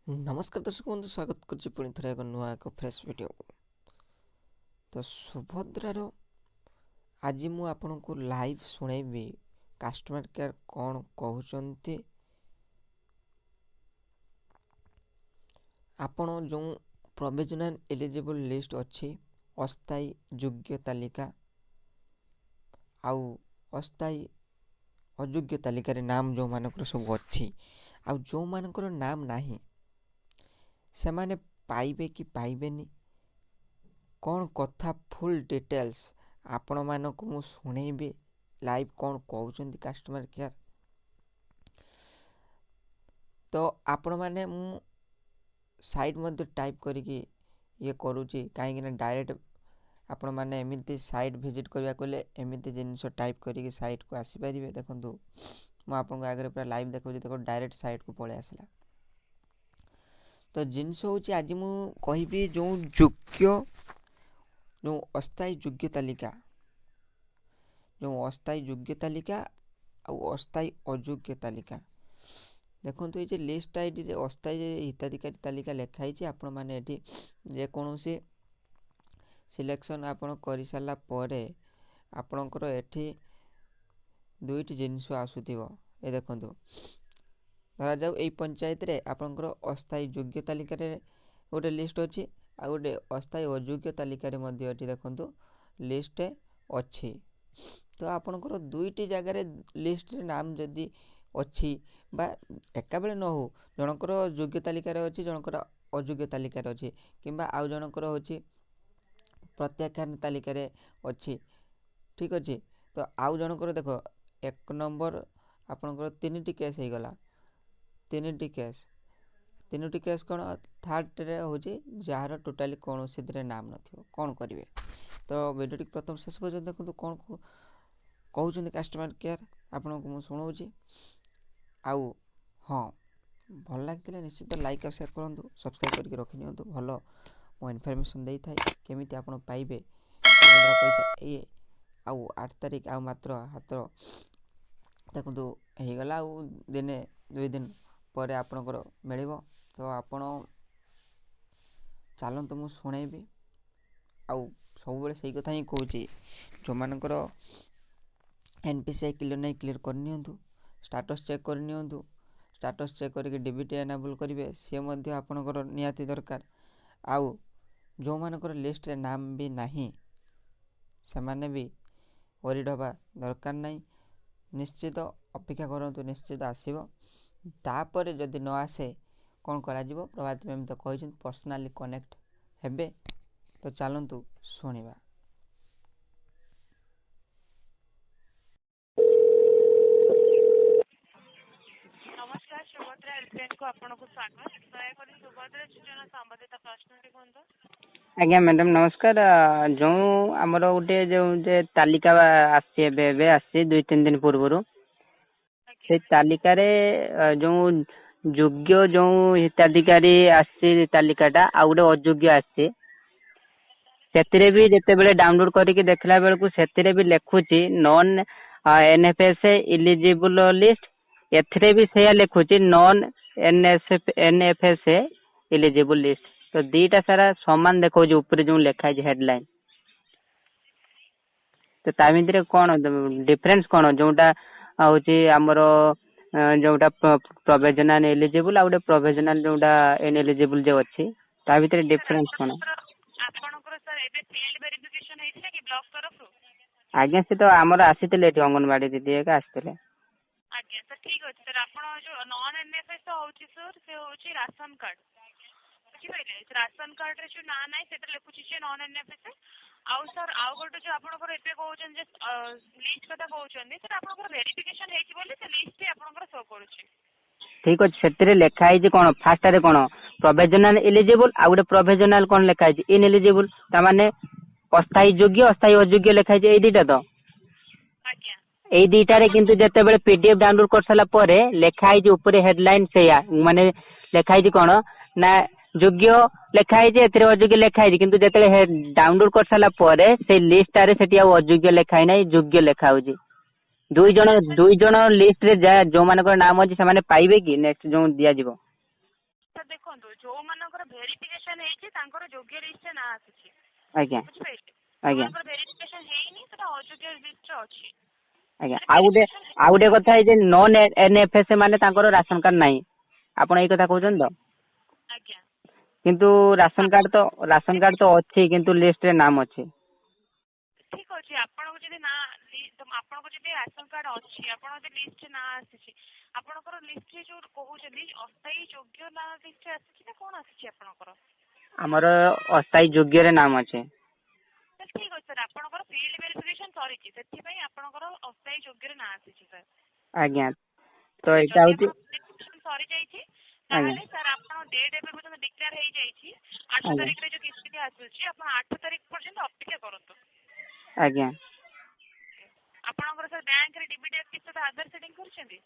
नमस्कार दर्शक बंधु स्वागत करछि पुणी थरे एक नुआ एक फ्रेश वीडियो को। तो सुभद्रार आज मु आपन को लाइव सुनैबी कस्टमर केयर कौन कहउचंती। आपन जो प्रोविजनल एलिजिबल लिस्ट अच्छी अस्थायी योग्य तालिका आउ अस्थायी अयोग्य तालिकार नाम जो मानकर सब अच्छी आउ जो मानकर नाम नाही से माने पाइबे कि पाइबेनी कौन कथा फुल डिटेल्स आपण मानक मु सुनैबी लाइव कौन कहउचंती कस्टमर केयर। तो आपण माने मु साइट मध्ये टाइप करिकी ये करूची कहीं डायरेक्ट आपण माने एमिति साइट विजिट करबा कोले एमिति जिनिस टाइप करिकी साइट को आसी परिबे। देखंतु मु आपन को आगे पूरा लाइव देखौची, देखो डायरेक्ट साइट को पळे आसला। तो जिनिस होची आज मु कहिबी जो योग्य जो अस्थायी योग्य तालिका और अस्थायी अयोग्य तालिका देखो ये लिस्ट आईडी अस्थायी हिताधिकारी तालिका लिखाई आपण मैंने ये जे कौन सिलेक्शन आपण कर सारा पर आपणकर एठी दुईटी जिनिस आसुथिबो। ए देखो धरा जाऊ ये पंचायत रे आपणकर अस्थायी योग्य तालिका रे गोटे लिस्ट अच्छी आ गोटे अस्थायी अयोग्य तालिका रे मध्ये एठी देखंतु लिस्ट अच्छी। तो आपणकर दुईटी जगार लिस्ट रे नाम जदि अच्छी बा एका बेले न हो जनकर योग्य तालिका रे अच्छी जनकर अयोग्य तालिका रे अच्छी किंबा आउ जनकर होची प्रत्याख्यान तालिका रे अच्छी, ठीक अच्छे। तो आउ जनकर देखो एक नंबर आपणकर तीनटी केस हो गला, तीनटी केस कौन थर्ड रे होची जार टोटाली कौन से नाम नथिबो कौन करिवे। तो वीडियो प्रथम शेष पर्यंत देखो कौन कहउचंती कस्टमर केयर आपन को मु सुनाउची। आउ हाँ भल लगे निश्चित लाइक और शेयर करूँ, सब्सक्राइब करके रखी नियंतु। भल मो इनफॉरमेशन दे थाए केमिति आपन पाइबे पैसा ये आउ 8 तारिख आउ मात्र हाथ देखो हो गला आउ दिने 2 दिन पर आपनकर मिलिबो। तो आपण चलतु मु शुणेबी आउ सब बेले सही कथा ही कहूची जो मानकर एनपीसीआई क्लियर नहीं क्लियर करनियंतु, स्टेटस चेक करनियंतु, स्टेटस चेक करके डीबीटी एनेबल करेंगे सी मध्य आपणकर निहाती दरकार। आउ जो मानकर लिस्ट रे नाम भी नहीं से माने भी वरीड हवा दरकार नहीं, निश्चित अपेक्षा करंतु निश्चित आसीबो। तापर जदि न आसे कौन करा जिवो प्रभात मैम तो कहि पर्सनाली कनेक्ट हेबे। तो चलतु शुणिबा। नमस्कार सुभद्रा हेल्पलाइन को आपनको स्वागत। दयाकोरी सुभद्रा सूचना संबंधित प्रश्न कहतु। आज्ञा मैडम नमस्कार। जो आमर गोटे जो तालिका आसी 2-3 दिन पूर्व से तालिका रे जो योग्य जो हिताधिकारी आसी तालिकाटा आ गोटे अयोग्य आसी से भी जिते बेले डाउनलोड करके देखला बेलू से भी लिखुची नॉन एनएफएस इलिजिबल लिस्ट, एथरे भी से लिखुची नॉन एनएफएस इलिजिबल लिस्ट। तो दीटा सारा समान देखो ऊपर जो लिखा है हेडलाइन। तो ता भितर कौन डिफरेंस कौन जोटा होची हमर जोटा प्रोविजनल एलिजिबल आ गोटे प्रोविजनल जोटा इनएलिजिबल जो अच्छी ता भितर डिफरेंस कौन? आपनकर सर एबे फील्ड वेरिफिकेशन हेइछे कि ब्लॉक तरफ? आज्ञा से तो हमर आसीतले एठी अंगनवाड़ी दीदी एक आसीतले। आज्ञा सर ठीक अछि सर। आपण जो नॉन एनएफएस होउची सर से होउची राशन कार्ड, बुझिपाइले? राशन कार्ड रे जो ना नाही सेटा लिखुची जे नॉन एनएफएस। आउ सर आउ गोटे जो आपनकर एबे कहउछन जे लिस्ट कथा कहउछन सर आपनकर वेरिफिकेशन हेइची बोली से लिस्ट पे आपनकर शो करूची। ठीक अछि सेतरे लिखा है जे कोन फास्ट रे कोन प्रोविजनल एलिजिबल आ गोटे प्रोविजनल कोन लिखा है इनएलिजिबल, ता माने अस्थायी योग्य अस्थायी अयोग्य लिखा है ए दीटा। तो आज्ञा ए दीटा रे किंतु जते बेले पीडीएफ डाउनलोड कर साला परे लिखा है जे ऊपर हेडलाइन सेया माने लिखा है जे कोन ना योग्य लिखा है जे एतरे अयोग्य लिखा है किंतु जते डाउनलोड कर साला परे से लिस्ट रे सेठी आ अयोग्य लिखा है नै योग्य लिखा होजी। दुई जन लिस्ट रे जा जो मानकर नाम अछि से माने पाइबे कि नेक्स्ट जो दिया जिवो? सर देखो ଦେଖନ୍ତୁ ଯୋଉମାନଙ୍କର ଭେରିଫିକେସନ ହେଇଛି ତାଙ୍କର ଯୋଗ୍ୟ ଲିଷ୍ଟରେ ନାଁ ଆସିଛି ଆଜ୍ଞା ବୁଝିପାରିଲେ। ଆଜ୍ଞା ଯୋଉମାନଙ୍କର ଭେରିଫିକେସନ ହେଇନି ସେଟା ଅଯୋଗ୍ୟ ଲିଷ୍ଟରେ ଅଛି। ଆଜ୍ଞା ଆଉ ଗୋଟେ କଥା ଏଇ ଯେ ନନ୍ NFS ମାନେ ତାଙ୍କର ରାସନ କାର୍ଡ ନାହିଁ, ଆପଣ ଏଇ କଥା କହୁଛନ୍ତି ତ? ଆଜ୍ଞା କିନ୍ତୁ ରାସନ କାର୍ଡ ତ ଅଛି, କିନ୍ତୁ ଲିଷ୍ଟରେ ନାମ ଅଛି। ଠିକ ଅଛି, ଆପଣଙ୍କୁ ଯଦି ଆପଣଙ୍କ ଯଦି ରାସନ କାର୍ଡ ଅଛି, ଆପଣଙ୍କ ଯଦି ଲିଷ୍ଟରେ ନାଁ ଆସିଛି, ଆପଣଙ୍କର ଲିଷ୍ଟରେ ଯୋଉ କହୁଛନ୍ତି ଅସ୍ଥାୟୀ ଯୋଗ୍ୟ ନାଁ ଲିଷ୍ଟରେ ଆସିଛି ନା କଣ ଆସିଛି ଆପଣଙ୍କର? ଆମର ଅସ୍ଥାୟୀ ଯୋଗ୍ୟରେ ନାମ ଅଛି। ଠିକ ଅଛି ସାର୍, ଆପଣଙ୍କର ଫିଲ୍ଡ ଭେରିଫିକେସନ ସରିଛି, ସେଥିପାଇଁ ଆପଣଙ୍କର ଅସ୍ଥାୟୀ ଯୋଗ୍ୟରେ ନାଁ ଆସିଛି ସାର୍। ଆଜ୍ଞା, ତ ଏଇଟା ଯଦି ହଉଛି ଆପଣଙ୍କର ସରିଯାଇଛି ଆଜ୍ଞା ତାହେଲେ ସାର୍ ଆପଣ ଡେଟ୍ ଏବେ ପର୍ଯ୍ୟନ୍ତ ଡିକ୍ଲେୟାର ହେଇଯାଇଛି 8 ଆଜ୍ଞା ତାରିଖରେ ଯୋଉ କିସ୍ତି ଆସୁଛି ଆପଣ 8 ତାରିଖ ପର୍ଯ୍ୟନ୍ତ ଅପେକ୍ଷା କରନ୍ତୁ। ଆଜ୍ଞା ଆପଣଙ୍କର ସାର୍ ବ୍ୟାଙ୍କରେ ଡିବିଟି କିସ୍ତି ସହିତ ଆଧାର ସେଟିଂ କରିଛନ୍ତି?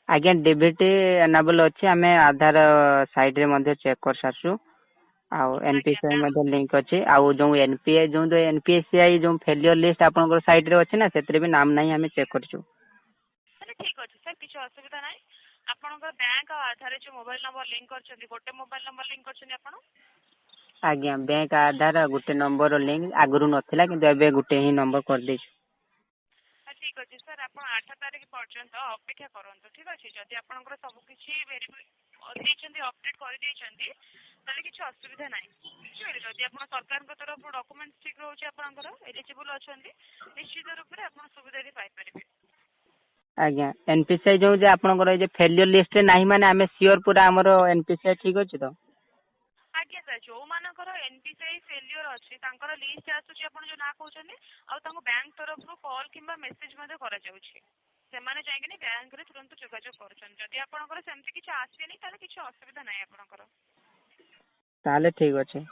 ଆଜ୍ଞା ଡେବିଟ୍ ଏନାବଲ୍ ଅଛି, ଆମେ ଆଧାର ସାଇଡରେ ମଧ୍ୟ ଚେକ୍ କରିସାରିଛୁ। ଆଉ ଆଜ୍ଞା NPCI ମଧ୍ୟ ଲିଙ୍କ ଅଛି। ଆଉ ଯୋଉ NPSCI ଯୋଉ ଫେଲିୟର ଲିଷ୍ଟ ଆପଣଙ୍କର ସାଇଡରେ ଅଛି ନା, ସେଥିରେ ବି ନାମ ନାହିଁ, ଆମେ ଚେକ୍ କରିଛୁ। ତାହେଲେ ଠିକ ଅଛି ସାର୍, କିଛି ଅସୁବିଧା ନାହିଁ। ଆପଣଙ୍କର ବ୍ୟାଙ୍କ ଆଉ ଆଧାରରେ ଯୋଉ ମୋବାଇଲ ନମ୍ବର ଲିଙ୍କ କରିଛନ୍ତି, ଗୋଟେ ମୋବାଇଲ ନମ୍ବର ଲିଙ୍କ କରିଛନ୍ତି ଆପଣ? ଆଜ୍ଞା, ବ୍ୟାଙ୍କ ଆଧାର ଗୋଟେ ନମ୍ବର ଲିଙ୍କ ଆଗରୁ ନଥିଲା, କିନ୍ତୁ ଏବେ ଗୋଟେ ହିଁ ନମ୍ବର କରିଦେଇଛୁ। ଠିକ ଅଛି ସାର୍, ଆପଣ 8 ତାରିଖ ପର୍ଯ୍ୟନ୍ତ ଅପେକ୍ଷା କରନ୍ତୁ। ଠିକ ଅଛି, ଯଦି ଆପଣଙ୍କର ସବୁ କିଛି ଦେଇଛନ୍ତି ଅପଡେଟ୍ କରିଦେଇଛନ୍ତି ତାହେଲେ କିଛି ଅସୁବିଧା ନାହିଁ ବୁଝିପାରିଲେ। ଯଦି ଆପଣ ସରକାରଙ୍କ ତରଫରୁ ଡକୁମେଣ୍ଟ ଠିକ ରହୁଛି, ଆପଣଙ୍କର ଏଲିଜିବୁଲ ଅଛନ୍ତି, ନିଶ୍ଚିତ ରୂପରେ ଆପଣ ସୁବିଧା ବି ପାଇପାରିବେ। ଆଜ୍ଞା, NPCI ଯୋଉ ଯେ ଆପଣଙ୍କର ଏଇ ଯେ ଫେଲିୟର ଲିଷ୍ଟରେ ନାହିଁ ମାନେ ଆମେ ସିଓର ପୁରା ଆମର NPCI ଠିକ ଅଛି ତ? ଆଜ୍ଞା ସାର୍, ଯୋଉମାନଙ୍କର NPCI ଫେଲିୟର ଅଛି ତାଙ୍କର ଲିଷ୍ଟ ଆସୁଛି ଆପଣ ଯୋଉ ନାଁ କହୁଛନ୍ତି, ଆଉ ତାଙ୍କୁ ବ୍ୟାଙ୍କ ତରଫରୁ କଲ୍ କିମ୍ବା ମେସେଜ ମଧ୍ୟ କରାଯାଉଛି। ସେମାନେ ଯାଇକିନି ବ୍ୟାଙ୍କରେ ତୁରନ୍ତ ଯୋଗାଯୋଗ କରୁଛନ୍ତି। ଯଦି ଆପଣଙ୍କର ସେମିତି କିଛି ଆସିନି ତାହେଲେ କିଛି ଅସୁବିଧା ନାହିଁ ଆପଣଙ୍କର। ତାହେଲେ ଠିକ ଅଛି।